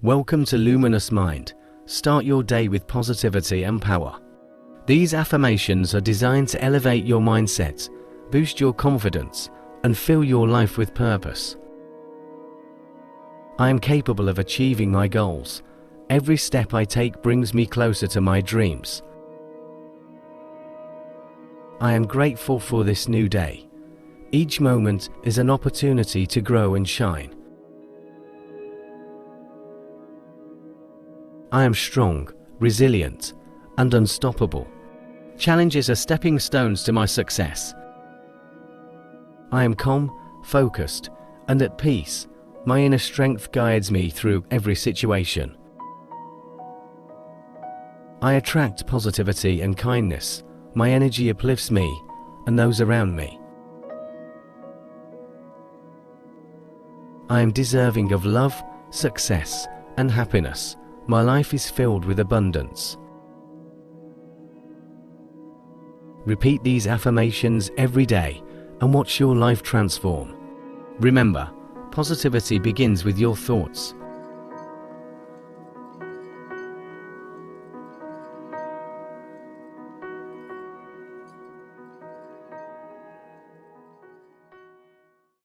Welcome to Luminous Mind. Start your day with positivity and power. These affirmations are designed to elevate your mindset, boost your confidence, and fill your life with purpose. I am capable of achieving my goals. Every step I take brings me closer to my dreams. I am grateful for this new day. Each moment is an opportunity to grow and shine. I am strong, resilient, and unstoppable. Challenges are stepping stones to my success. I am calm, focused, and at peace. My inner strength guides me through every situation. I attract positivity and kindness. My energy uplifts me and those around me. I am deserving of love, success, and happiness. My life is filled with abundance. Repeat these affirmations every day and watch your life transform. Remember, positivity begins with your thoughts.